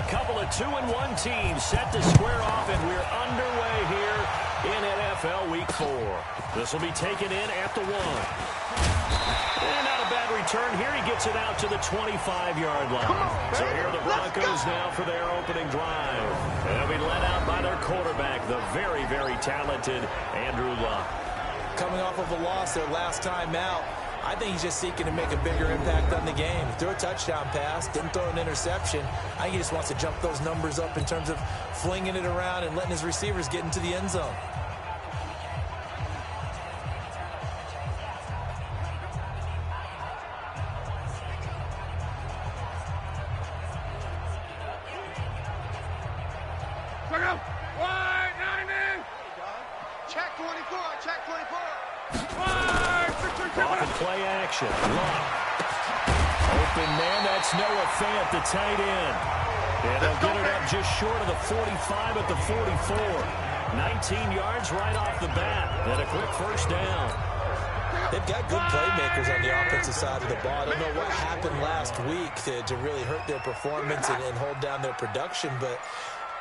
A couple of 2-1 teams set to square off, and we're underway here in NFL Week 4. This will be taken in at the 1. And not a bad return here. He gets it out to the 25-yard line. So here are the Broncos now for their opening drive. They'll be led out by their quarterback, the very, very talented Andrew Luck. Coming off of a loss their last time out, I think he's just seeking to make a bigger impact on the game. He threw a touchdown pass, didn't throw an interception. I think he just wants to jump those numbers up in terms of flinging it around and letting his receivers get into the end zone. Check 24, check 24. Off and play action. Luck. Open man, that's Noah Fant, the tight end. And they'll get it up just short of the 45 at the 44. 19 yards right off the bat. And a quick first down. They've got good playmakers on the offensive side of the ball. I don't know what happened last week to really hurt their performance and hold down their production, but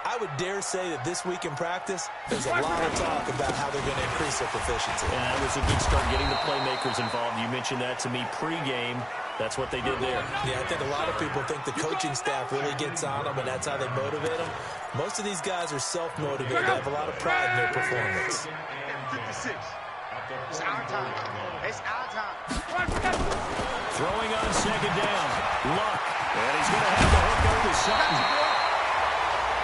I would dare say that this week in practice, there's a lot of talk about how they're going to increase their proficiency. And that was a good start getting the playmakers involved. You mentioned that to me pregame. That's what they did there. Yeah, I think a lot of people think the coaching staff really gets on them, and that's how they motivate them. Most of these guys are self-motivated. They have a lot of pride in their performance. 56. It's our time. It's our time. Throwing on second down. Luck. And he's going to have the hook over Sutton.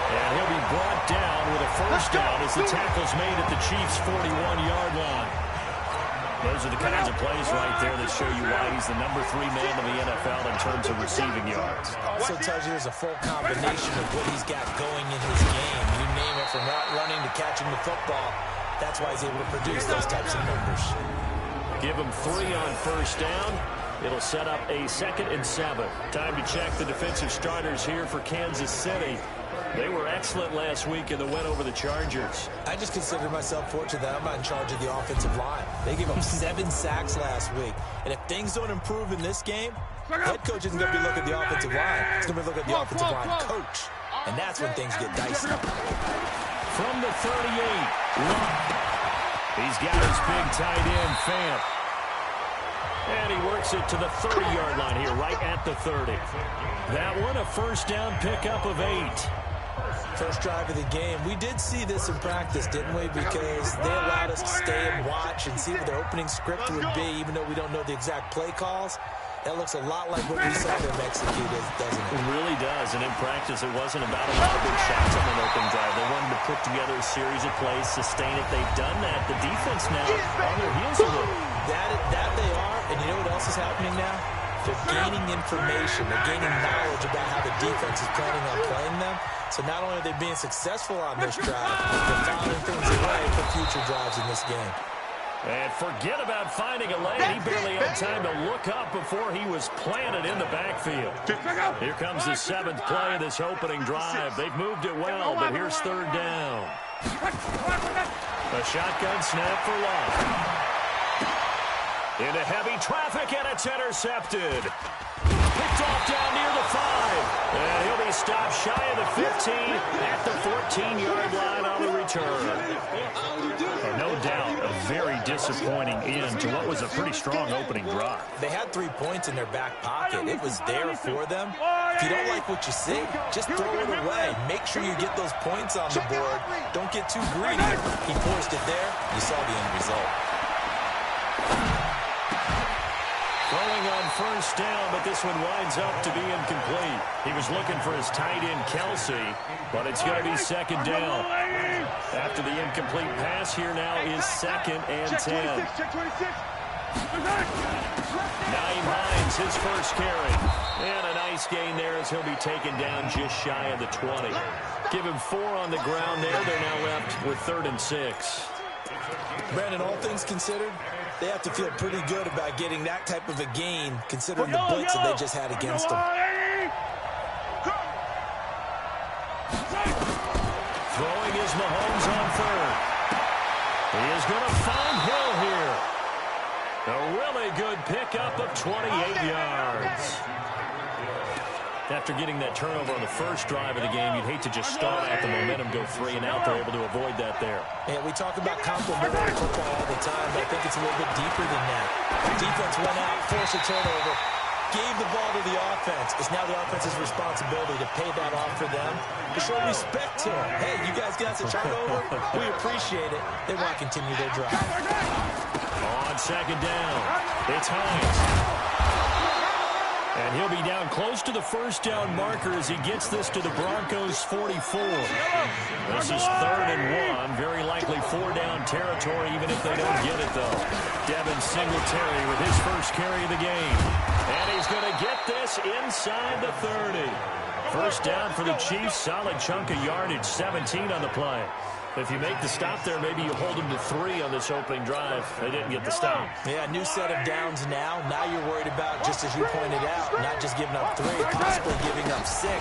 And he'll be brought down with a first down as the tackle's made at the Chiefs' 41-yard line. Those are the kinds of plays right there that show you why he's the number 3 man in the NFL in terms of receiving yards. Also tells you there's a full combination of what he's got going in his game. You name it, from route running to catching the football. That's why he's able to produce those types of numbers. Give him 3 on first down. It'll set up a 2nd and 7. Time to check the defensive starters here for Kansas City. They were excellent last week in the win over the Chargers. I just consider myself fortunate that I'm not in charge of the offensive line. They gave up 7 sacks last week. And if things don't improve in this game, head coach isn't going to be looking at the offensive line. He's going to be looking at the offensive line coach. And that's when things get dicey. From the 38, Luck. He's got his big tight end, Fant. And he works it to the 30-yard line here, right at the 30. That one, a first down pickup of 8. First drive of the game. We did see this in practice, didn't we? Because they allowed us to stay and watch and see what their opening script would be, even though we don't know the exact play calls. That looks a lot like what we saw them execute, doesn't it? It really does. And in practice, it wasn't about a lot of big shots on an opening drive. They wanted to put together a series of plays, sustain it. They've done that. The defense now on their heels a little. That they are. And you know what else is happening now? They're gaining information. They're gaining knowledge about how the defense is planning on playing them. So not only are they being successful on this drive, they're filing things away for future drives in this game. And forget about finding a lane. He barely had time to look up before he was planted in the backfield. Here comes the 7th play of this opening drive. They've moved it well, but here's 3rd down. A shotgun snap for Luck. Into heavy traffic, and it's intercepted. Picked off down near the 5. And he'll be stopped shy of the 15 at the 14-yard line on the return. And no doubt, a very disappointing end to what was a pretty strong opening drive. They had 3 points in their back pocket. It was there for them. If you don't like what you see, just throw it away. Make sure you get those points on the board. Don't get too greedy. He forced it there. You saw the end result. Throwing on first down, but this one winds up to be incomplete. He was looking for his tight end, Kelsey, but it's going to be 2nd down. After the incomplete pass, here now is 2nd and 10. Naeem Hines, his first carry. And a nice gain there as he'll be taken down just shy of the 20. Give him 4 on the ground there. They're now left with 3rd and 6. Brandon, all things considered, they have to feel pretty good about getting that type of a gain, considering the blitz that they just had against them. Throwing is Mahomes on 3rd. He is going to find Hill here. A really good pickup of 28 yards. After getting that turnover on the first drive of the game, you'd hate to just start out the momentum, go 3 and out. They're able to avoid that there. Yeah, we talk about complementary football all the time, but I think it's a little bit deeper than that. Defense went out, forced a turnover, gave the ball to the offense. It's now the offense's responsibility to pay that off for them, to show respect to them. Hey, you guys got the turnover? We appreciate it. They want to continue their drive. On second down, it's Hines. And he'll be down close to the first down marker as he gets this to the Broncos' 44. This is 3rd and 1. Very likely 4-down territory, even if they don't get it, though. Devin Singletary with his first carry of the game. And he's going to get this inside the 30. First down for the Chiefs. Solid chunk of yardage, 17 on the play. If you make the stop there, maybe you hold them to 3 on this opening drive. They didn't get the stop. Yeah, new set of downs now. Now you're worried about, just as you pointed out, not just giving up 3, possibly giving up 6.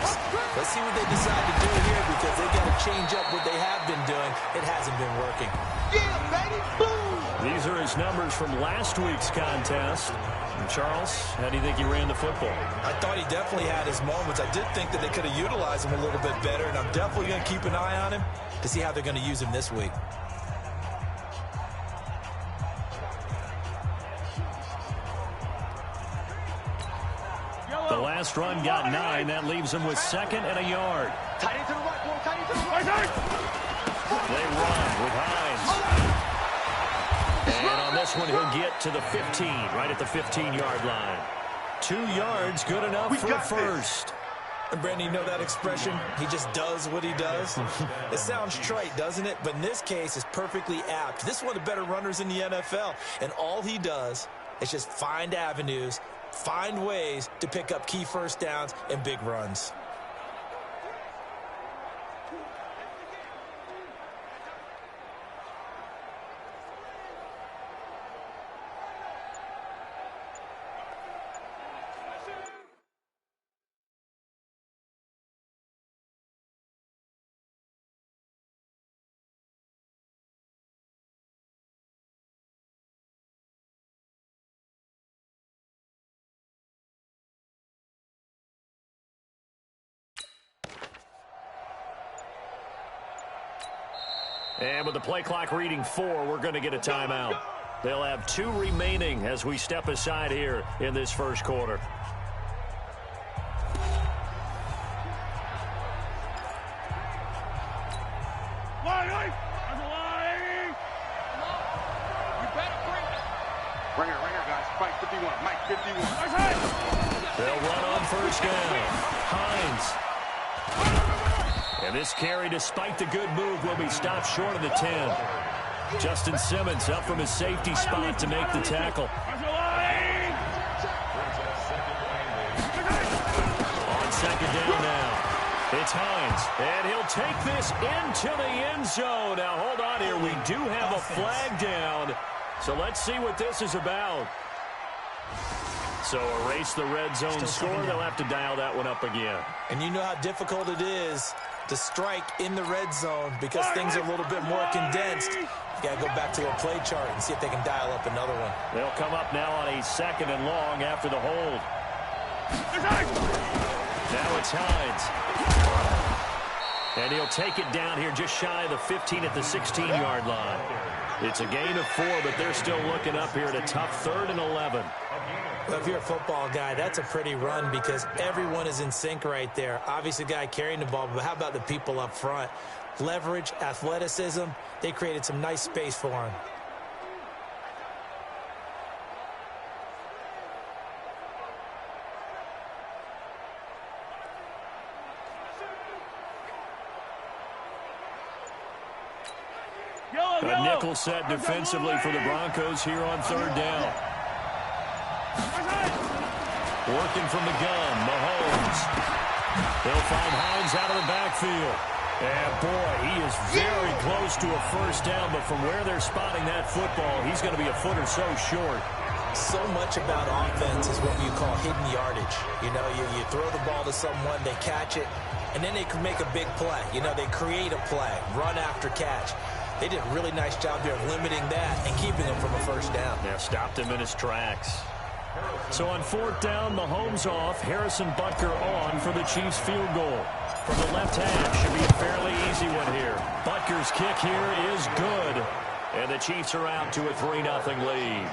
Let's see what they decide to do here, because they've got to change up what they have been doing. It hasn't been working. Yeah, baby, boom! These are his numbers from last week's contest. And Charles, how do you think he ran the football? I thought he definitely had his moments. I did think that they could have utilized him a little bit better, and I'm definitely going to keep an eye on him to see how they're going to use him this week. The last run got 9. That leaves him with 2nd and a yard. Tight end to the right, boy. Tight end to the right. They run with Hines. And on this one, he'll get to the 15, right at the 15-yard line. 2 yards, good enough for a first. And Brandon, you know that expression? He just does what he does. It sounds trite, doesn't it? But in this case, it's perfectly apt. This is one of the better runners in the NFL. And all he does is just find avenues, find ways to pick up key first downs and big runs. And with the play clock reading 4, we're going to get a timeout. They'll have 2 remaining as we step aside here in this first quarter. Ringer, guys. Mike 51. Mike 51. They'll run on first down. Hines. And this carry, despite the good move, will be stopped short of the 10. Justin Simmons up from his safety spot to make the tackle. On second down now. It's Hines. And he'll take this into the end zone. Now, hold on here. We do have a flag down. So let's see what this is about. So erase the red zone score. They'll have to dial that one up again. And you know how difficult it is to strike in the red zone because things are a little bit more condensed. You got to go back to their play chart and see if they can dial up another one. They'll come up now on a 2nd and long after the hold. Now it's Hines. And he'll take it down here just shy of the 15 at the 16-yard line. It's a gain of 4, but they're still looking up here at a tough 3rd and 11. Well, if you're a football guy, that's a pretty run because everyone is in sync right there. Obviously, the guy carrying the ball, but how about the people up front? Leverage, athleticism, they created some nice space for him. A nickel set defensively for the Broncos here on 3rd down. Working from the gun, Mahomes. They'll find Hines out of the backfield. And, boy, he is very close to a first down, but from where they're spotting that football, he's going to be a foot or so short. So much about offense is what you call hidden yardage. You know, you throw the ball to someone, they catch it, and then they can make a big play. You know, they create a play, run after catch. They did a really nice job there of limiting that and keeping him from a first down. Yeah, stopped him in his tracks. So on 4th down, Mahomes off, Harrison Butker on for the Chiefs field goal. From the left half, should be a fairly easy one here. Butker's kick here is good. And the Chiefs are out to a 3-0 lead.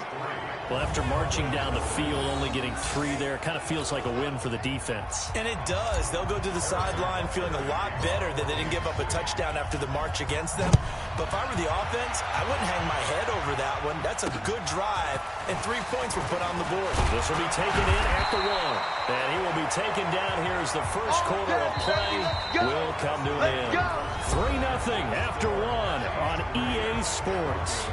Well, after marching down the field, only getting 3 there, kind of feels like a win for the defense. And it does. They'll go to the sideline feeling a lot better that they didn't give up a touchdown after the march against them. But if I were the offense, I wouldn't hang my head over that one. That's a good drive, and 3 points were put on the board. This will be taken in at the 1. And he will be taken down here as the first quarter of play will come to an end. 3-0 after 1 on EA Sports.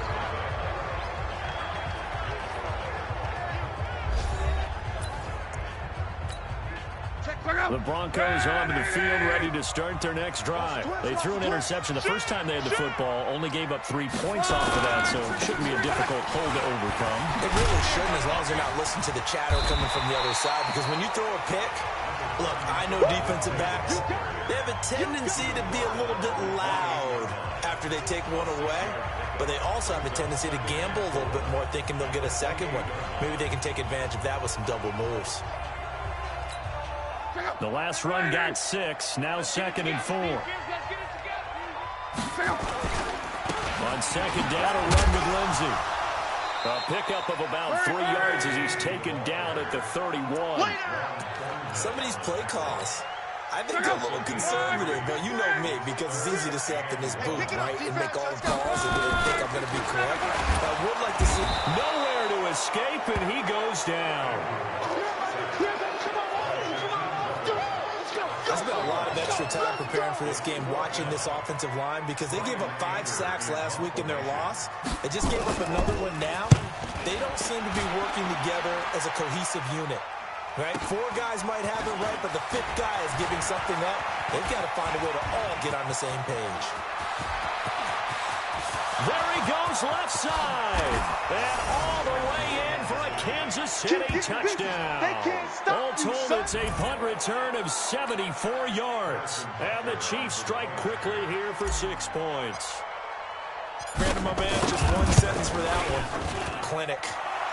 The Broncos onto the field, ready to start their next drive. They threw an interception the first time they had the football, only gave up 3 points off of that, so it shouldn't be a difficult hole to overcome. It really shouldn't, as long as they're not listening to the chatter coming from the other side, because when you throw a pick, look, I know defensive backs, they have a tendency to be a little bit loud after they take one away, but they also have a tendency to gamble a little bit more, thinking they'll get a second one. Maybe they can take advantage of that with some double moves. The last run got 6, now 2nd and 4. On 2nd down, a run with Lindsey. A pickup of about 3 yards as he's taken down at the 31. Some of these play calls, I think they're a little conservative, but you know me, because it's easy to sit up in this booth, right, and make all the calls and think I'm going to be correct. I would like to see nowhere to escape, and he goes down. I spent a lot of extra time preparing for this game, watching this offensive line, because they gave up 5 sacks last week in their loss. They just gave up another one now. They don't seem to be working together as a cohesive unit, right? 4 guys might have it right, but the 5th guy is giving something up. They've got to find a way to all get on the same page. There he goes left side. And all the way in for a Kansas City touchdown. All told, it's a punt return of 74 yards. And the Chiefs strike quickly here for 6 points. Brandon, my man, just one sentence for that one. Clinic.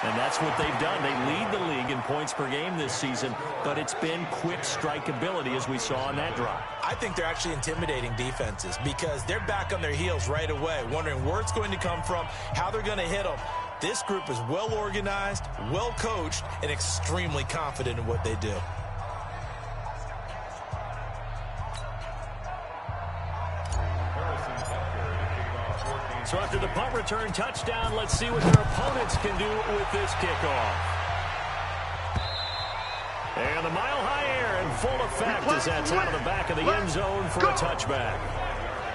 And that's what they've done. They lead the league in points per game this season, but it's been quick strike ability as we saw on that drive. I think they're actually intimidating defenses because they're back on their heels right away, wondering where it's going to come from, how they're going to hit them. This group is well organized, well coached, and extremely confident in what they do. So after the punt return touchdown, let's see what their opponents can do with this kickoff. And the mile-high air in full effect as that's out of the back of the end zone for a touchback.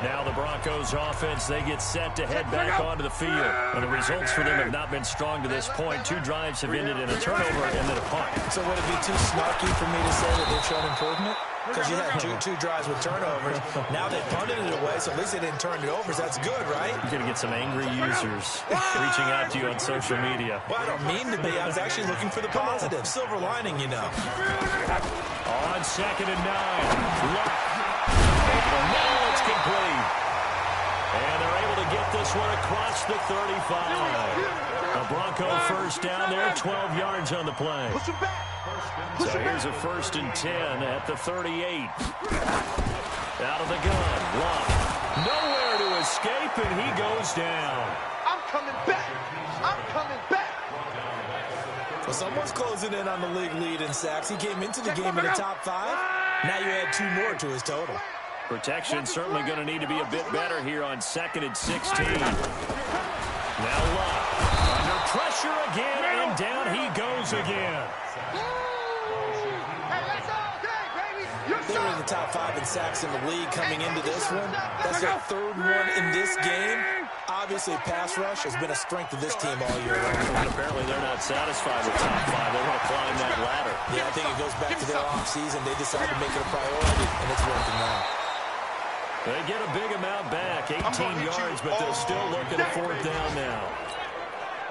Now the Broncos offense, they get set to head back onto the field. And the results for them have not been strong to this point. 2 drives have ended in a turnover and then a punt. So would it be too snarky for me to say that they've shown improvement? Because you had two drives with turnovers. Now they punted it away, so at least they didn't turn it over. So that's good, right? You're going to get some angry users reaching out to you on social media. Well, I don't mean to be. I was actually looking for the positive. Silver lining, you know. On 2nd and 9. Now it's complete. And they're able to get this one across the 35. A Bronco first down there, 12 yards on the play. So here's a 1st and 10 at the 38. Out of the gun, Love. Nowhere to escape, and he goes down. I'm coming back. I'm coming back. Well, someone's closing in on the league lead in sacks. He came into the game in the top 5. Now you add 2 more to his total. Protection certainly going to need to be a bit better here on 2nd and 16. Now Love. Under pressure again, and down he goes again. They were in the top 5 in sacks in the league coming into this one. That's their 3rd one in this game. Obviously, pass rush has been a strength of this team all year long. And apparently they're not satisfied with top 5. They want to climb that ladder. Yeah, I think it goes back to their offseason. They decided to make it a priority, and it's working out. They get a big amount back, 18 yards, but they'll still look at a 4th down now.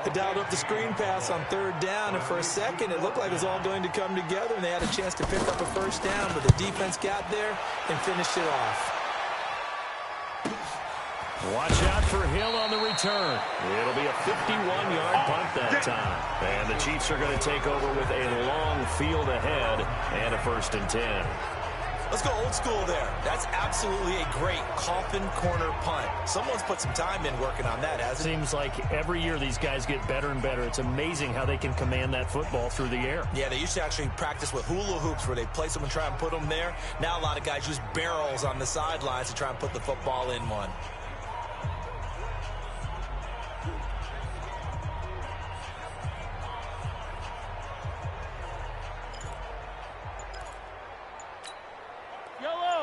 They dialed up the screen pass on 3rd down, and for a second, it looked like it was all going to come together, and they had a chance to pick up a 1st down, but the defense got there and finished it off. Watch out for Hill on the return. It'll be a 51-yard punt that time. And the Chiefs are going to take over with a long field ahead and a 1st and 10. Let's go old school there. That's absolutely a great coffin corner punt. Someone's put some time in working on that, hasn't it? Seems like every year these guys get better and better. It's amazing how they can command that football through the air. Yeah, they used to actually practice with hula hoops where they place them and try and put them there. Now a lot of guys use barrels on the sidelines to try and put the football in one.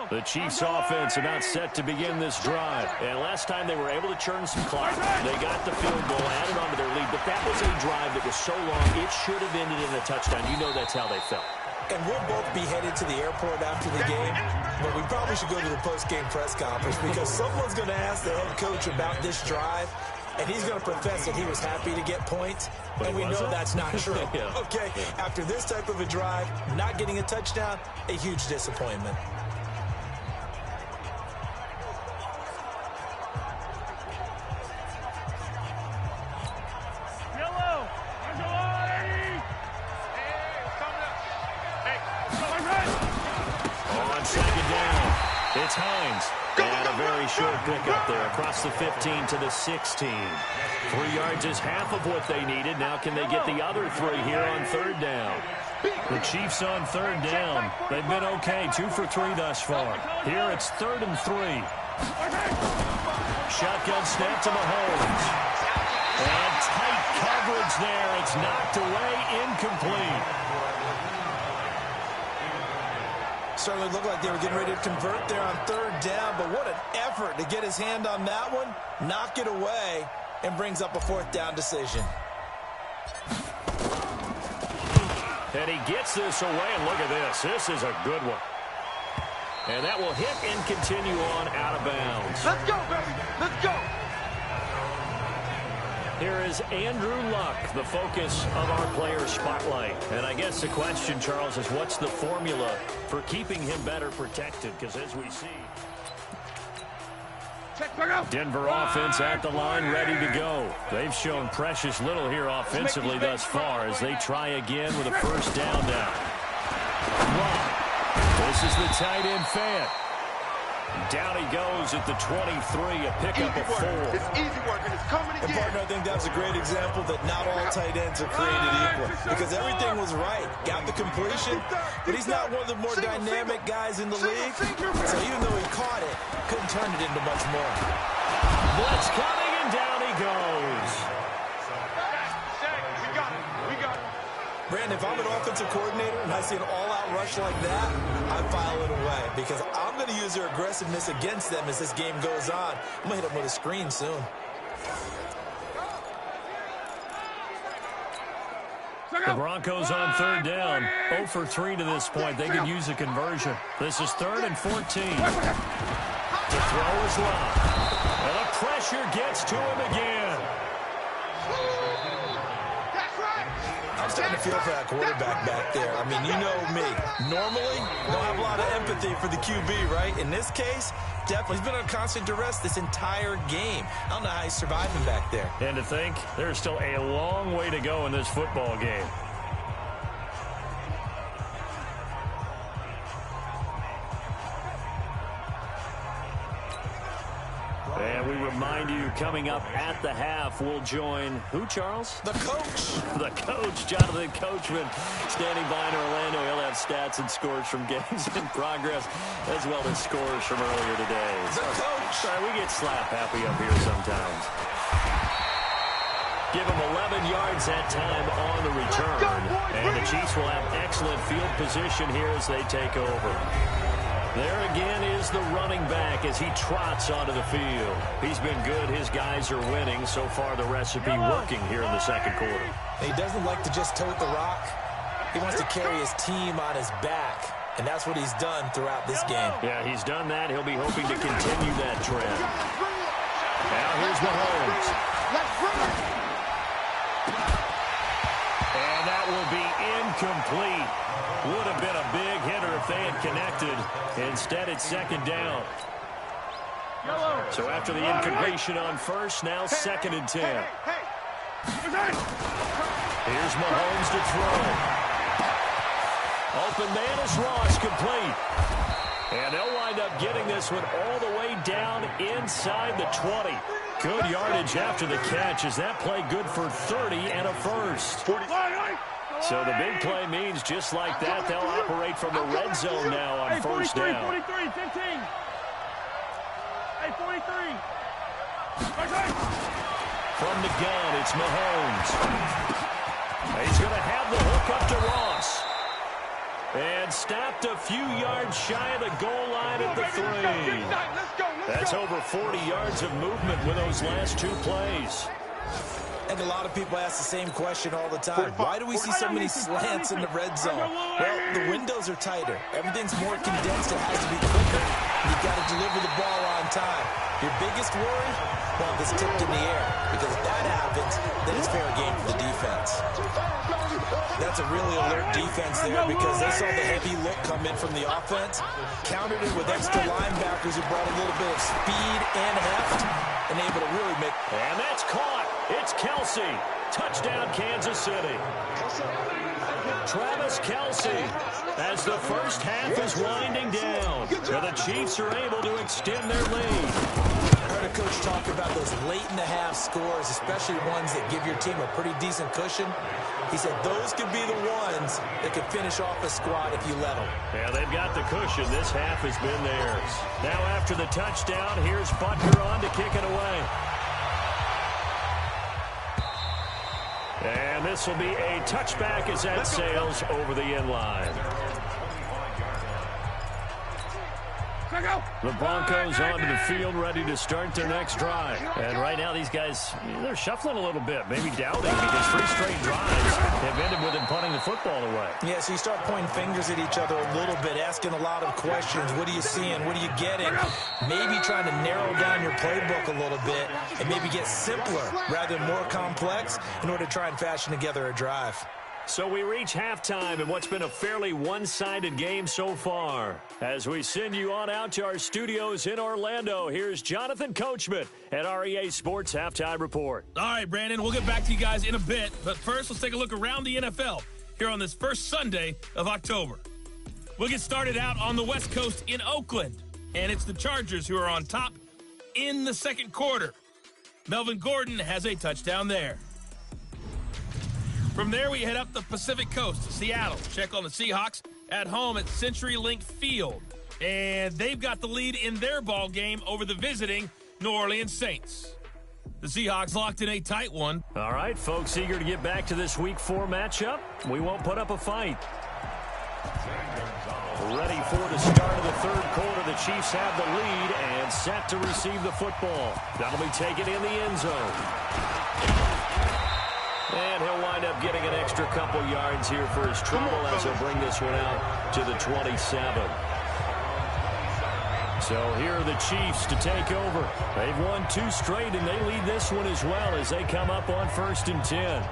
The Chiefs offense about set to begin this drive. And last time they were able to churn some clock. They got the field goal, added on to their lead. But that was a drive that was so long, it should have ended in a touchdown. You know that's how they felt. And we'll both be headed to the airport after the game. But we probably should go to the post-game press conference because someone's going to ask the head coach about this drive. And he's going to profess that he was happy to get points. And we know that's not true. Yeah. Okay, after this type of a drive, not getting a touchdown, a huge disappointment. It's Hines. And a very short pickup there across the 15 to the 16. 3 yards is half of what they needed. Now can they get the other 3 here on 3rd down? The Chiefs on 3rd down. They've been okay. 2 for 3 thus far. Here it's 3rd and 3. Shotgun snap to Mahomes. And tight coverage there. It's knocked away, incomplete. Certainly looked like they were getting ready to convert there on 3rd down, but what an effort to get his hand on that one, knock it away, and brings up a 4th down decision. And he gets this away, and look at this. This is a good one. And that will hit and continue on out of bounds. Let's go, baby. Let's go. Here is Andrew Luck, the focus of our player spotlight. And I guess the question, Charles, is what's the formula for keeping him better protected? Because as we see, Denver offense at the line, ready to go. They've shown precious little here offensively thus far as they try again with a 1st down now. This is the tight end Fant. Down he goes at the 23, a pickup of 4. It's easy work, and it's coming again. And partner, I think that's a great example that not all tight ends are created equal because everything was right. Got the completion, but he's not one of the more dynamic guys in the league. So even though he caught it, couldn't turn it into much more. Blitz coming, and down he goes. We got it. We got it. Brandon, if I'm an offensive coordinator and I see an all-out rush like that, I file it away because I'm going to use their aggressiveness against them as this game goes on. I'm going to hit them with a screen soon. The Broncos on 3rd down. 0 for 3 to this point. They could use a conversion. This is 3rd and 14. The throw is long. And the pressure gets to him again. I'm starting to feel for that quarterback back there. I mean, you know me. Normally, don't have a lot of empathy for the QB, right? In this case, definitely. He's been under constant duress this entire game. I don't know how he's surviving back there. And to think, there's still a long way to go in this football game. And we remind you, coming up at the half, we'll join who, Charles? The coach. The coach, Jonathan Coachman, standing by in Orlando. He'll have stats and scores from games in progress, as well as scores from earlier today. The coach. Sorry, we get slap happy up here sometimes. Give him 11 yards that time on the return. And the Chiefs will have excellent field position here as they take over. There again is the running back as he trots onto the field. He's been good. His guys are winning. So far, the recipe working here in the 2nd quarter. He doesn't like to just tote the rock. He wants to carry his team on his back, and that's what he's done throughout this game. Yeah, he's done that. He'll be hoping to continue that trend. Now here's Mahomes. And that will be incomplete. Would have been a big hitter if they had connected. Instead, it's 2nd down. So after the incompletion on first, now 2nd and 10. Here's Mahomes to throw. Open man is Ross, complete. And they'll wind up getting this one all the way down inside the 20. Good yardage after the catch. Is that play good for 30 and a first? So the big play means just like that, they'll operate from the red zone now on first down. 43, 15. Hey, 43. From the gun, it's Mahomes. He's going to have the hook up to Ross. And stopped a few yards shy of the goal line at the 3. That's over 40 yards of movement with those last 2 plays. I think a lot of people ask the same question all the time. Why do we see so many slants in the red zone? Well, the windows are tighter. Everything's more condensed. It has to be quicker. You've got to deliver the ball on time. Your biggest worry? Well, it's tipped in the air. Because if that happens, then it's fair game for the defense. That's a really alert defense there because they saw the heavy look come in from the offense, countered it with extra linebackers who brought a little bit of speed and heft, and able to really make... And that's caught. It's Kelsey. Touchdown, Kansas City. Travis Kelsey, as the first half is winding down. Now the Chiefs are able to extend their lead. I heard a coach talk about those late-in-the-half scores, especially ones that give your team a pretty decent cushion. He said those could be the ones that could finish off a squad if you let them. Yeah, they've got the cushion. This half has been theirs. Now after the touchdown, here's Butker on to kick it away. And this will be a touchback as that sails over the end line. The Broncos onto the field, ready to start their next drive. And right now, these guys, they're shuffling a little bit, maybe doubting, because 3 straight drives have ended with them punting the football away. Yeah, so you start pointing fingers at each other a little bit, asking a lot of questions. What are you seeing? What are you getting? Maybe trying to narrow down your playbook a little bit and maybe get simpler rather than more complex in order to try and fashion together a drive. So we reach halftime in what's been a fairly one-sided game so far. As we send you on out to our studios in Orlando, here's Jonathan Coachman at REA Sports Halftime Report. All right, Brandon, we'll get back to you guys in a bit. But first, let's take a look around the NFL here on this first Sunday of October. We'll get started out on the West Coast in Oakland. And it's the Chargers who are on top in the second quarter. Melvin Gordon has a touchdown there. From there, we head up the Pacific Coast to Seattle. Check on the Seahawks at home at CenturyLink Field. And they've got the lead in their ball game over the visiting New Orleans Saints. The Seahawks locked in a tight one. All right, folks, eager to get back to this Week 4 matchup. We won't put up a fight. Ready for the start of the third quarter. The Chiefs have the lead and set to receive the football. That'll be taken in the end zone. And he'll wind up getting an extra couple yards here for his trouble as he'll bring this one out to the 27. So here are the Chiefs to take over. They've won 2 straight, and they lead this one as well as they come up on 1st and 10.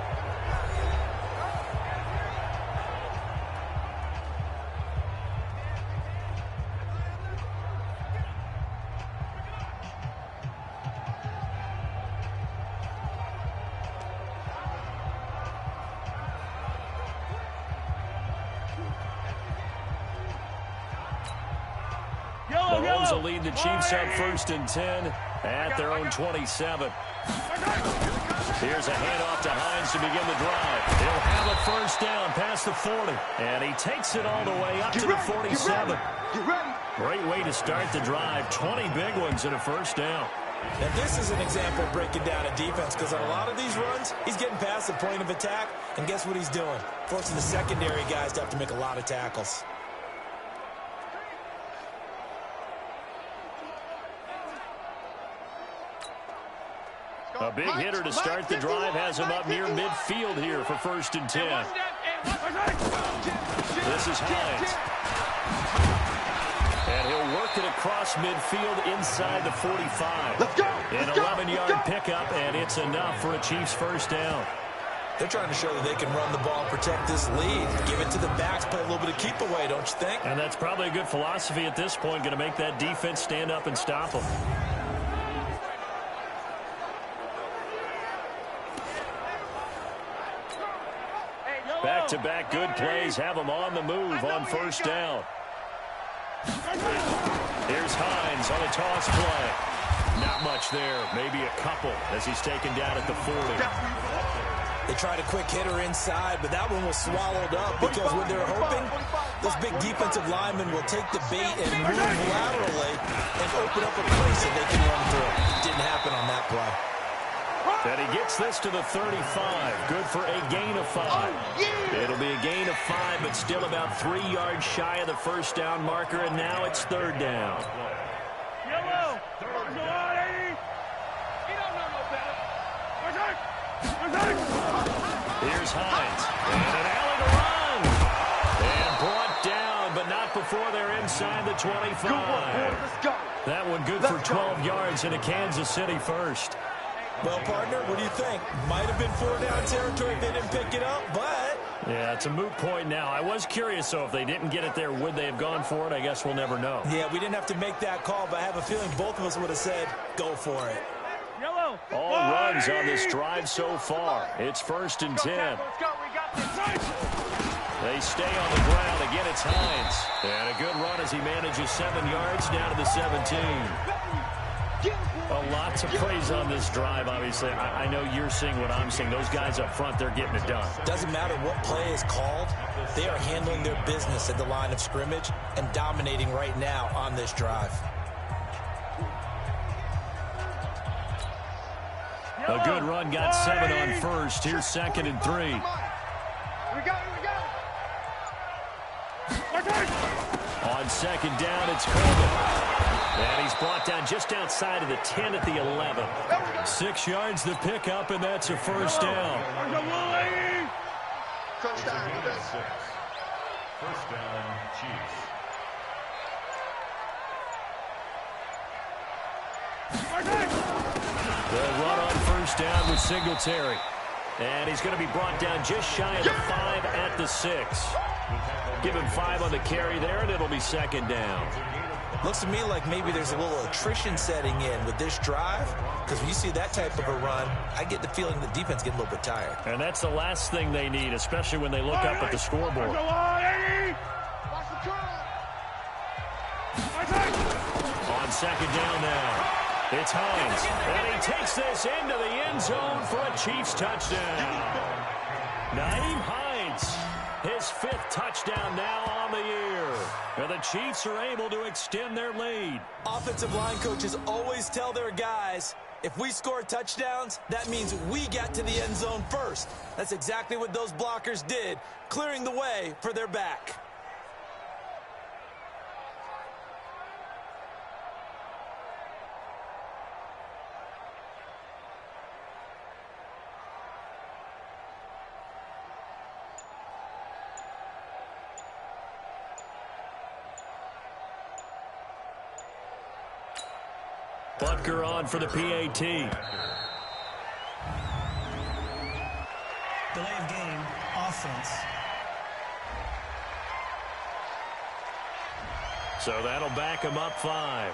Mahomes will lead the Chiefs on 1st and 10 at their own 27. Here's a handoff to Hines to begin the drive. He'll have a first down past the 40. And he takes it all the way up to the 47. Great way to start the drive. 20 big ones and a first down. Now, this is an example of breaking down a defense because on a lot of these runs, he's getting past the point of attack, and guess what he's doing? Forcing the secondary guys to have to make a lot of tackles. A big hitter to start the drive has him up near midfield here for 1st and 10. This is Hines. And he'll work it across midfield inside the 45. Let's go. An 11-yard pickup, and it's enough for a Chiefs first down. They're trying to show that they can run the ball, protect this lead, give it to the backs, play a little bit of keep away, don't you think? And that's probably a good philosophy at this point, going to make that defense stand up and stop them. Back-to-back good plays have them on the move on first down. Here's Hines on a toss play. Not much there, maybe a couple as he's taken down at the 40. They tried a quick hitter inside, but that one was swallowed up because what they're hoping, those big defensive linemen will take the bait and move laterally and open up a place that they can run through. Didn't happen on that play. And he gets this to the 35. Good for a gain of 5. It'll be a gain of 5, but still about 3 yards shy of the first down marker, and now it's third down. Yellow. Here's Hines. And an alley to run. And brought down, but not before they're inside the 25. That one good for 12 yards in a Kansas City first. Well, partner, what do you think? Might have been 4-down territory if they didn't pick it up, but... Yeah, it's a moot point now. I was curious, though, if they didn't get it there, would they have gone for it? I guess we'll never know. Yeah, we didn't have to make that call, but I have a feeling both of us would have said, go for it. Yellow. All runs on this drive so far. It's 1st and 10. Let's go. We got this. They stay on the ground. Again, it's Hines. And a good run as he manages 7 yards down to the 17. Lots of praise on this drive, obviously. I know you're seeing what I'm seeing. Those guys up front, they're getting it done. Doesn't matter what play is called. They are handling their business at the line of scrimmage and dominating right now on this drive. A good run, got 7 on first. Here's 2nd and 3. We got it. On 2nd down, it's Coleman. And he's brought down just outside of the 10 at the 11. 6 yards the pickup, and that's a first down. First down, Chiefs. They'll run on first down with Singletary. And he's going to be brought down just shy of the 5 at the 6. Give him 5 on the carry there, and it'll be 2nd down. Looks to me like maybe there's a little attrition setting in with this drive, because when you see that type of a run, I get the feeling the defense getting a little bit tired. And that's the last thing they need, especially when they look up at the scoreboard. On 2nd down now, it's Hines. And he takes this into the end zone for a Chiefs touchdown. Nyheim Hines, his 5th touchdown now on the year. And the Chiefs are able to extend their lead. Offensive line coaches always tell their guys, if we score touchdowns, that means we got to the end zone first. That's exactly what those blockers did, clearing the way for their back. Butker on for the PAT. Delay of game, offense. So that'll back him up 5.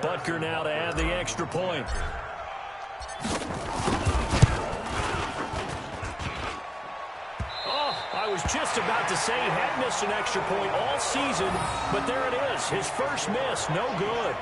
Butker now to add the extra point. Oh, I was just about to say he had missed an extra point all season, but there it is. His first miss, no good.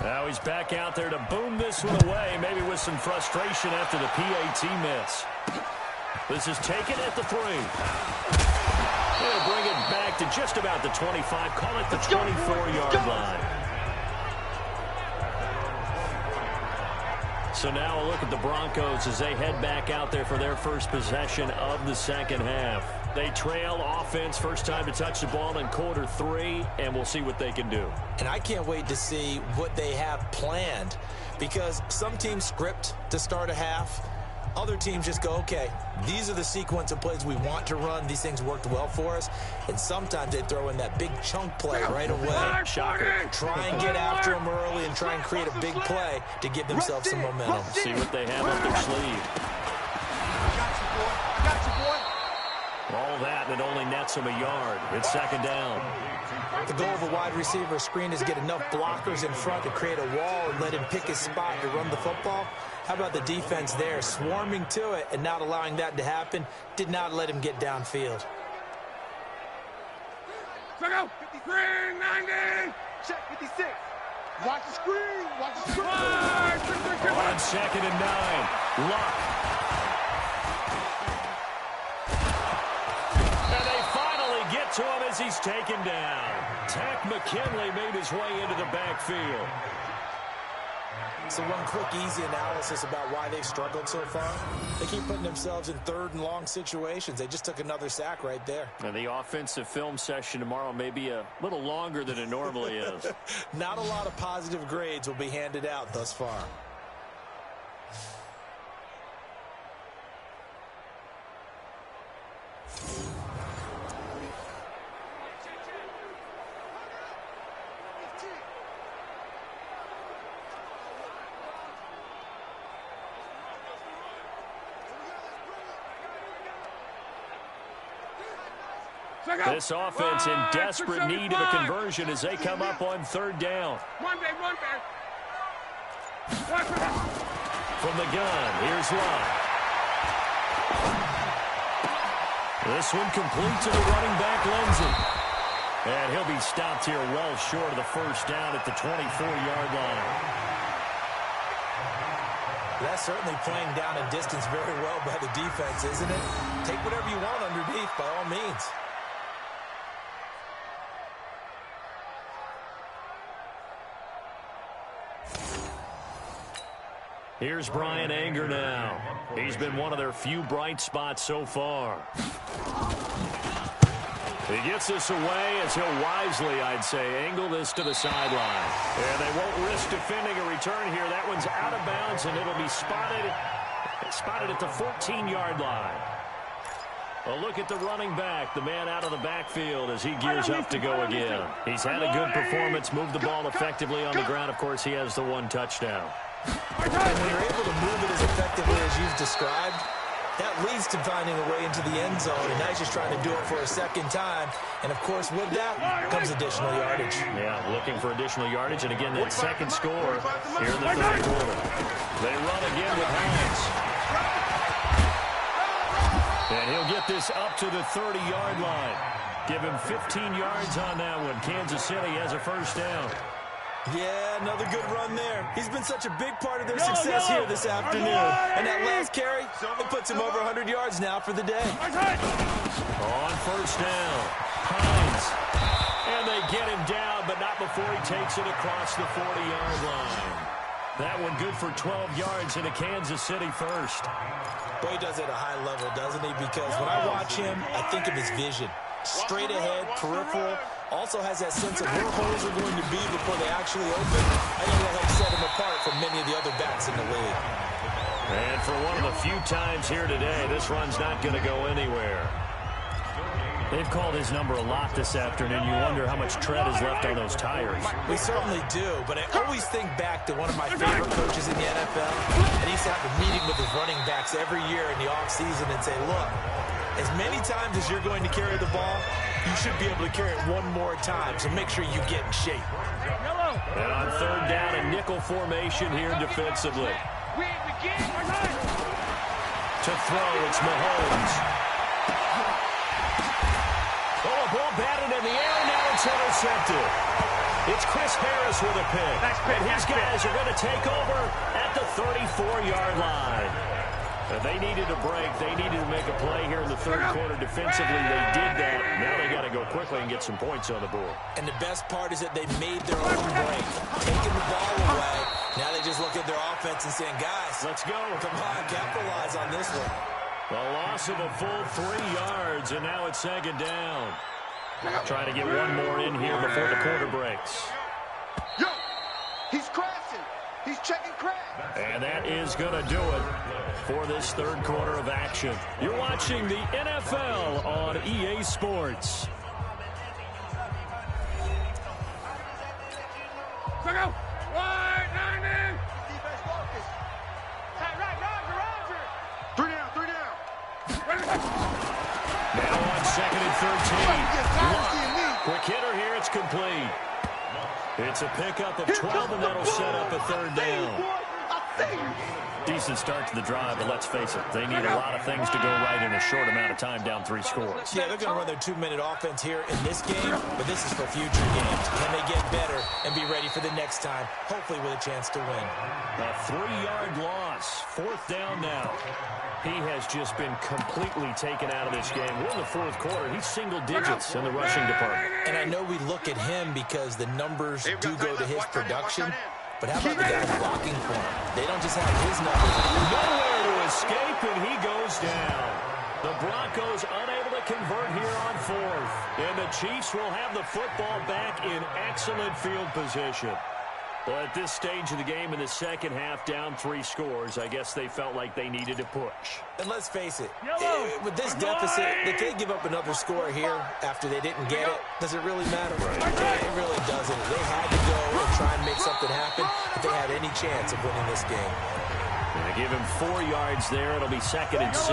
Now he's back out there to boom this one away, maybe with some frustration after the PAT miss. This is taken at the 3. They'll bring it back to just about the 25, call it the 24-yard line. So now a look at the Broncos as they head back out there for their first possession of the second half. They trail offense, first time to touch the ball in quarter 3, and we'll see what they can do. And I can't wait to see what they have planned, because some teams script to start a half. Other teams just go, okay, these are the sequence of plays we want to run. These things worked well for us. And sometimes they throw in that big chunk play right away. Shocker. Try and get after them early and try and create a big play to give themselves some momentum. See what they have up their sleeve. I got you, boy. All that, and it only nets him a yard. It's second down. The goal of a wide receiver screen is get enough blockers in front to create a wall and let him pick his spot to run the football. How about the defense there, swarming to it and not allowing that to happen? Did not let him get downfield. Check out. 53, 90. Check 56. Watch the screen. Watch the screen. On second and 9. Luck. And they finally get to him as he's taken down. Tack McKinley made his way into the backfield. So one quick, easy analysis about why they've struggled so far. They keep putting themselves in third and long situations. They just took another sack right there. And the offensive film session tomorrow may be a little longer than it normally is. Not a lot of positive grades will be handed out thus far. This offense in desperate need of a conversion as they come up on third down. From the gun, here's Luck. This one complete to the running back, Lindsey. And he'll be stopped here well short of the first down at the 24-yard line. That's certainly playing down and distance very well by the defense, isn't it? Take whatever you want underneath, by all means. Here's Brian Anger now. He's been one of their few bright spots so far. He gets this away as he'll wisely, I'd say, angle this to the sideline. And they won't risk defending a return here. That one's out of bounds, and it'll be spotted at the 14-yard line. A look at the running back, the man out of the backfield as he gears up to go again. He's had a good performance, moved the ball effectively on the ground. Of course, he has the one touchdown. And when you're able to move it as effectively as you've described, that leads to finding a way into the end zone, and now he's just trying to do it for a second time. And, of course, with that comes additional yardage. Yeah, looking for additional yardage, and again, that second score here in the third quarter. They run again with Hines. And he'll get this up to the 30-yard line. Give him 15 yards on that one. Kansas City has a first down. Yeah, another good run there. He's been such a big part of their success here this afternoon. And that last carry, it puts him over 100 yards now for the day. On first down, Hines. And they get him down, but not before he takes it across the 40-yard line. That one good for 12 yards into Kansas City first. Boy, he does it at a high level, doesn't he? Because when I watch him, I think of his vision. Straight ahead, peripheral, also has that sense of where holes are going to be before they actually open. I think that helps set him apart from many of the other backs in the league. And for one of the few times here today, this run's not going to go anywhere. They've called his number a lot this afternoon. You wonder how much tread is left on those tires. We certainly do, but I always think back to one of my favorite coaches in the NFL. And he used to have a meeting with his running backs every year in the offseason and say, look, as many times as you're going to carry the ball, you should be able to carry it one more time, so make sure you get in shape. And on third down, a nickel formation here defensively. To throw, it's Mahomes. Oh, a ball batted in the air, now it's intercepted. It's Chris Harris with a pick. Nice pick. And his guys are going to take over at the 34-yard line. They needed a break. They needed to make a play here in the third quarter defensively. They did that. Now they got to go quickly and get some points on the board. And the best part is that they made their own break. Taking the ball away. Now they just look at their offense and saying, guys, let's go. Come on, capitalize on this one. A loss of a full 3 yards, and now it's second down. Trying to get one more in here before the quarter breaks. Yo, he's crashing. He's checking crash. And that is going to do it for this third quarter of action. You're watching the NFL on EA Sports. Go, go. Wide, 90. Defense focus. Right, Roger. 3 down. Now on second and 13. Quick hitter here. It's complete. It's a pickup of 12, and that'll set up a third down. Decent start to the drive, but let's face it, they need a lot of things to go right in a short amount of time, down 3 scores. Yeah, they're going to run their 2-minute offense here in this game, but this is for future games. Can they get better and be ready for the next time, hopefully with a chance to win? A 3-yard loss, fourth down now. He has just been completely taken out of this game. We're in the fourth quarter. He's single digits in the rushing department. And I know we look at him because the numbers do go to his production, but how about the guys blocking for him? They don't just have his numbers. Nowhere to escape, and he goes down. The Broncos unable to convert here on fourth. And the Chiefs will have the football back in excellent field position. Well, at this stage of the game in the second half, down 3 scores, I guess they felt like they needed to push. And let's face it, with this deficit, if they give up another score here after they didn't get it, does it really matter? It really doesn't. They had to go and try and make something happen if they had any chance of winning this game. They give him 4 yards there. It'll be second and 6.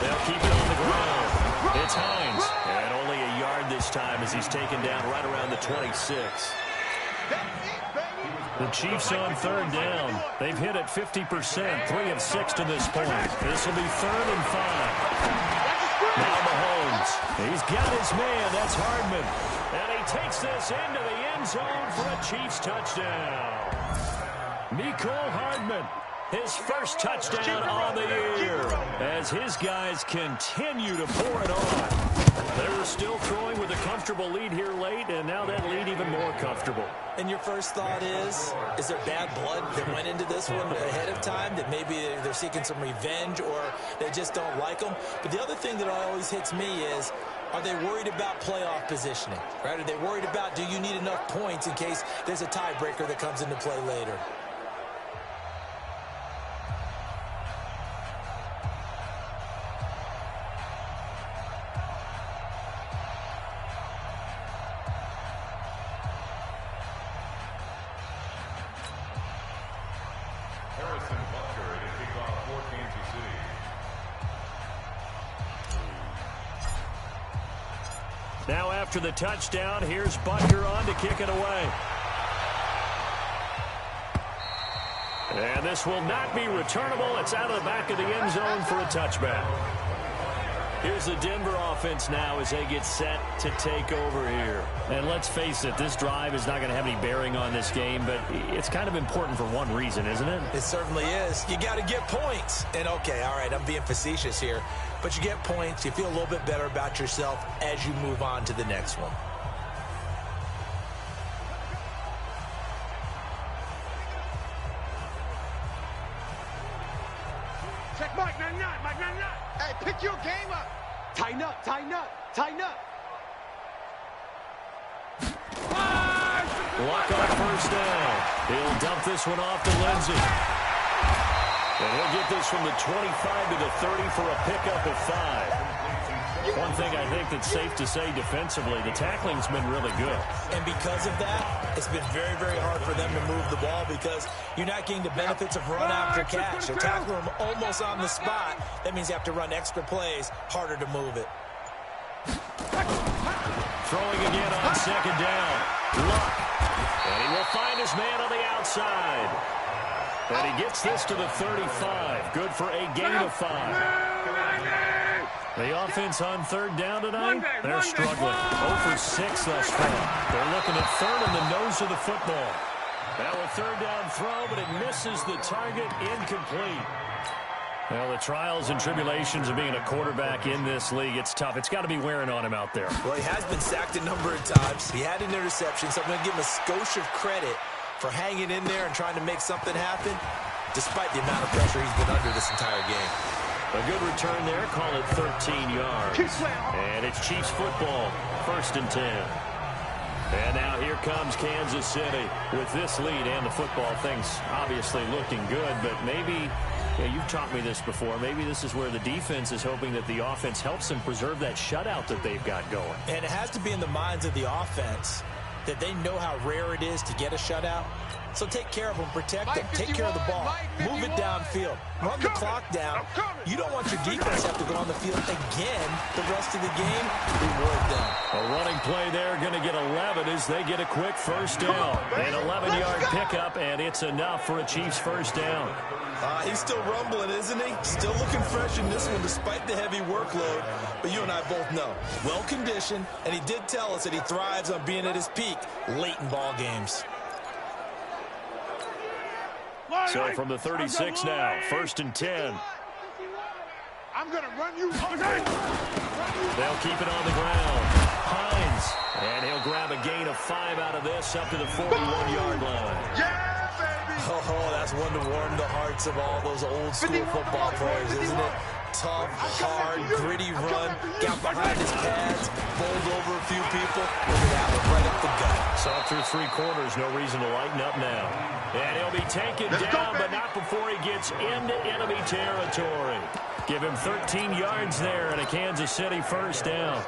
They'll keep it on the ground. It's Hines. And only a yard this time as he's taken down right around the 26. The Chiefs on third down. They've hit it 50%, 3 of 6 to this point. This will be 3rd and 5. Now Mahomes. He's got his man. That's Hardman. And he takes this into the end zone for a Chiefs touchdown. Mecole Hardman. His first touchdown on the year as his guys continue to pour it on. They were still throwing with a comfortable lead here late, and now that lead even more comfortable. And your first thought is there bad blood that went into this one ahead of time, that maybe they're seeking some revenge or they just don't like them? But the other thing that always hits me is, are they worried about playoff positioning? Right? Are they worried about, do you need enough points in case there's a tiebreaker that comes into play later? Now after the touchdown, here's Butker on to kick it away. And this will not be returnable. It's out of the back of the end zone for a touchback. Here's the Denver offense now as they get set to take over here. And let's face it, this drive is not going to have any bearing on this game, but it's kind of important for one reason, isn't it? It certainly is. You got to get points. And okay, all right, I'm being facetious here, but you get points, you feel a little bit better about yourself as you move on to the next one. Check Mike 99, Mike 99. Hey, pick your game up. Tighten up, tighten up, tighten up. Luck on first down. He'll dump this one off to Lindsey. And he'll get this from the 25 to the 30 for a pickup of 5. One thing I think that's safe to say defensively, the tackling's been really good. And because of that, it's been very, very hard for them to move the ball because you're not getting the benefits of run after catch. They're tackling them almost on the spot. That means you have to run extra plays, harder to move it. Throwing again on second down. Luck. And he will find his man on the outside. And he gets this to the 35. Good for a gain of 5. The offense on third down tonight, they're struggling. 0 for 6 thus far. They're looking at third in the nose of the football. Now a third down throw, but it misses the target, incomplete. Well, the trials and tribulations of being a quarterback in this league, it's tough. It's got to be wearing on him out there. Well, he has been sacked a number of times. He had an interception, so I'm going to give him a skosh of credit for hanging in there and trying to make something happen, despite the amount of pressure he's been under this entire game. A good return there. Call it 13 yards. And it's Chiefs football, 1st and 10. And now here comes Kansas City with this lead and the football. Things obviously looking good, but maybe, you've taught me this before, maybe this is where the defense is hoping that the offense helps them preserve that shutout that they've got going. And it has to be in the minds of the offense that they know how rare it is to get a shutout. So take care of them, protect them, take care of the ball, move it downfield, run the clock down. You don't want your defense to have to go on the field again the rest of the game. Reward them. A running play there, going to get 11 as they get a quick first down. An 11-yard pickup, and it's enough for a Chiefs first down. He's still rumbling, isn't he? Still looking fresh in this one despite the heavy workload. But you and I both know, well-conditioned, and he did tell us that he thrives on being at his peak late in ball games. So from the 36 now, 1st and 10. I'm going to run you. They'll keep it on the ground. Hines, and he'll grab a gain of 5 out of this up to the 41-yard line. Yeah, baby. Oh, that's one to warm the hearts of all those old-school football players, isn't it? Tough, hard, gritty run, got behind his pads, bowled over a few people. Look at that one, right up the gut. Saw through 3 quarters, no reason to lighten up now. And he'll be taken down, but not before he gets into enemy territory. Give him 13 yards there and a Kansas City first down.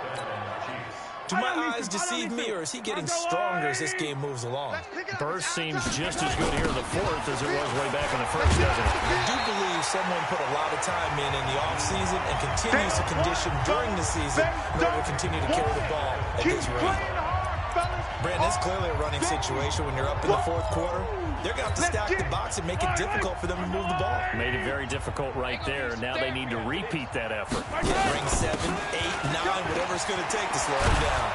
Do my eyes deceive me, or is he getting stronger as this game moves along? Burst seems just as good here in the 4th as it was way back in the 1st, doesn't it? I do believe someone put a lot of time in the offseason and continues to condition during the season in order to continue to carry the ball at this rate. Brandon, it's clearly a running situation when you're up in the 4th quarter. They're going to have to stack the box and make it difficult for them to move the ball. Made it very difficult right there. Now they need to repeat that effort. Bring 7, 8, 9, whatever it's going to take to slow him down.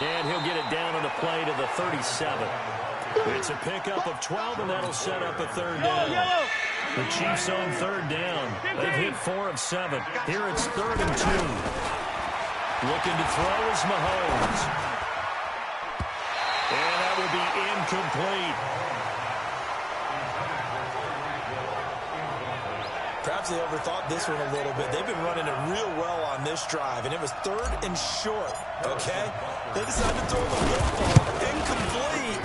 And he'll get it down on the play to the 37. It's a pickup of 12, and that'll set up a 3rd down. The Chiefs on 3rd down. They've hit 4 of 7. Here it's 3rd and 2. Looking to throw is Mahomes. And that will be incomplete. Perhaps they overthought this one a little bit. They've been running it real well on this drive, and it was 3rd and short, okay? They decided to throw the football. Incomplete.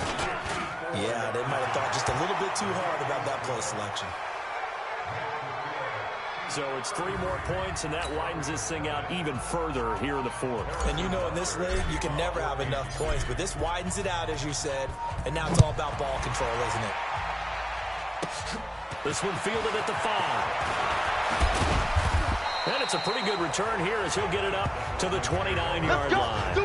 Yeah, they might have thought just a little bit too hard about that play selection. So it's 3 more points, and that widens this thing out even further here in the 4th. And you know in this league, you can never have enough points, but this widens it out, as you said, and now it's all about ball control, isn't it? This one fielded at the 5. And it's a pretty good return here as he'll get it up to the 29-yard line.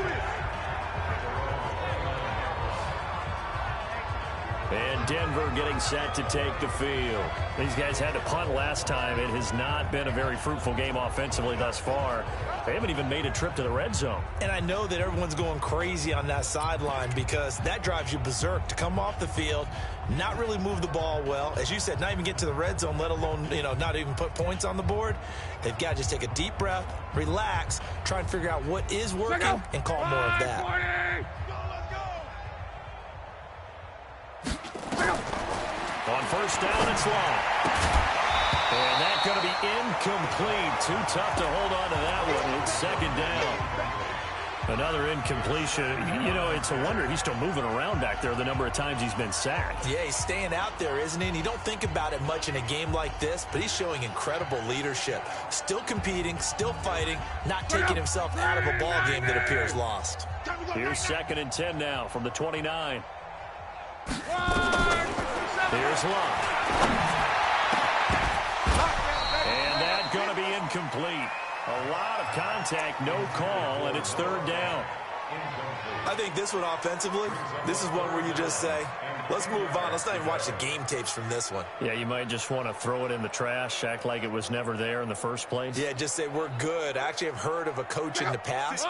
And Denver getting set to take the field. These guys had to punt last time. It has not been a very fruitful game offensively thus far. They haven't even made a trip to the red zone. And I know that everyone's going crazy on that sideline because that drives you berserk to come off the field, not really move the ball well. As you said, not even get to the red zone, let alone, not even put points on the board. They've got to just take a deep breath, relax, try and figure out what is working and call more of that. On 1st down, it's long. And that's going to be incomplete. Too tough to hold on to that one. It's 2nd down. Another incompletion. It's a wonder he's still moving around back there the number of times he's been sacked. Yeah, he's staying out there, isn't he? And you don't think about it much in a game like this, but he's showing incredible leadership. Still competing, still fighting, not taking himself out of a ball game that appears lost. Here's 2nd and 10 now from the 29. Here's Love. And that's going to be incomplete. A lot of contact, no call, and it's 3rd down. I think this one offensively, this is one where you just say, let's move on. Let's not even watch the game tapes from this one. Yeah, you might just want to throw it in the trash, act like it was never there in the first place. Yeah, just say we're good. I actually have heard of a coach in the past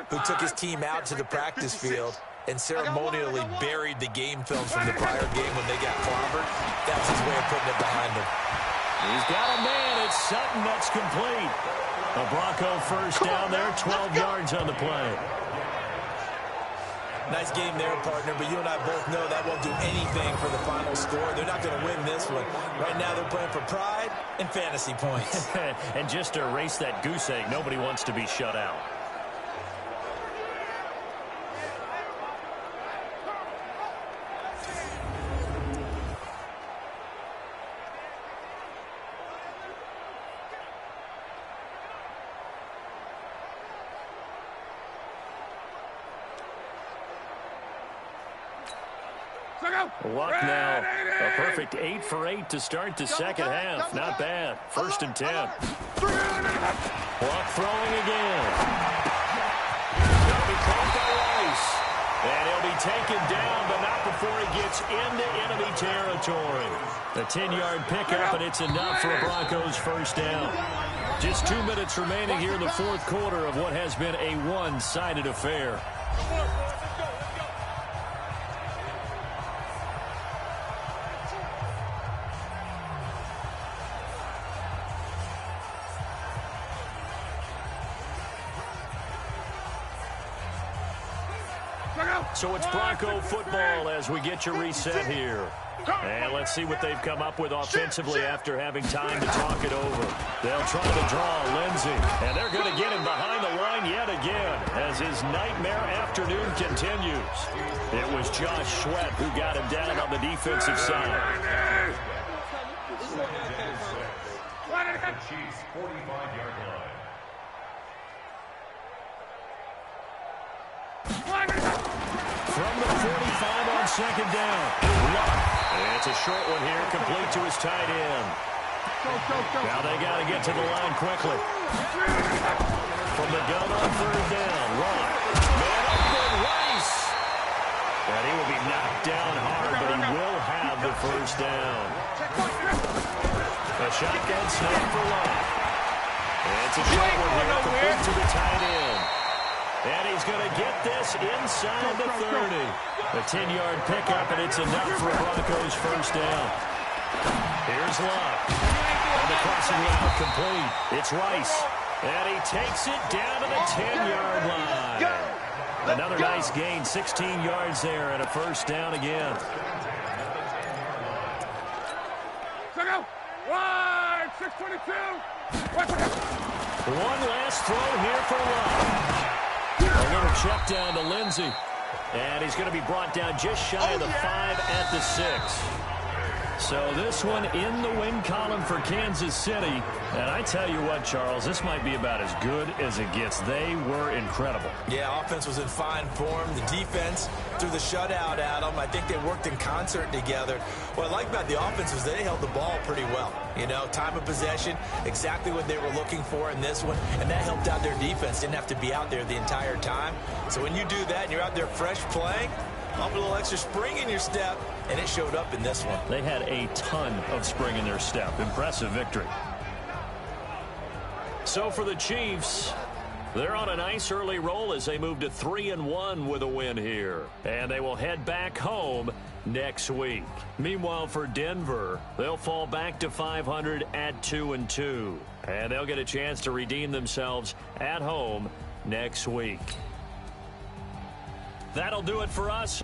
who took his team out to the practice field and ceremonially buried the game films from the prior game when they got clobbered. That's his way of putting it behind him. He's got a man. It's Sutton. That's complete. A Bronco first down there, 12 yards on the play. Nice game there, partner, but you and I both know that won't do anything for the final score. They're not going to win this one. Right now they're playing for pride and fantasy points. And just to erase that goose egg, nobody wants to be shut out. Luck now. A perfect 8 for 8 to start the second half. Not bad. First and 10. Luck throwing again. Going to be caught by Rice. And he'll be taken down, but not before he gets into enemy territory. A 10-yard pickup, and it's enough for a Broncos first down. Just 2 minutes remaining here in the fourth quarter of what has been a one-sided affair. So it's Bronco football as we get you reset here. And let's see what they've come up with offensively after having time to talk it over. They'll try to draw Lindsey, and they're going to get him behind the line yet again as his nightmare afternoon continues. It was Josh Sweat who got him down on the defensive side. Chiefs 45-yard line. From the 45 on second down. And it's a short one here, complete to his tight end. Now they got to get to the line quickly. From the gun on third down. Luck. Man up with Rice. And he will be knocked down hard, but he will have the first down. A shotgun snap for Luck. And it's a short one here, complete to the tight end. And he's going to get this inside the 30. A 10-yard pickup, and it's enough for Broncos first down. Here's Luck. On the crossing route, complete. It's Rice. And he takes it down to the 10-yard line. Another nice gain, 16 yards there, and a first down again. Wide, 622. One last throw here for Luck. A little check down to Lindsey. And he's going to be brought down just shy of the 5 at the 6. So this one in the win column for Kansas City. And I tell you what, Charles, this might be about as good as it gets. They were incredible. Yeah, offense was in fine form. The defense threw the shutout at them. I think they worked in concert together. What I like about the offense was they held the ball pretty well. You know, time of possession, exactly what they were looking for in this one. And that helped out their defense. Didn't have to be out there the entire time. So when you do that and you're out there fresh playing, pump a little extra spring in your step, and it showed up in this one. They had a ton of spring in their step. Impressive victory. So for the Chiefs, they're on a nice early roll as they move to 3-1 with a win here. And they will head back home next week. Meanwhile, for Denver, they'll fall back to 500 at 2-2. And they'll get a chance to redeem themselves at home next week. That'll do it for us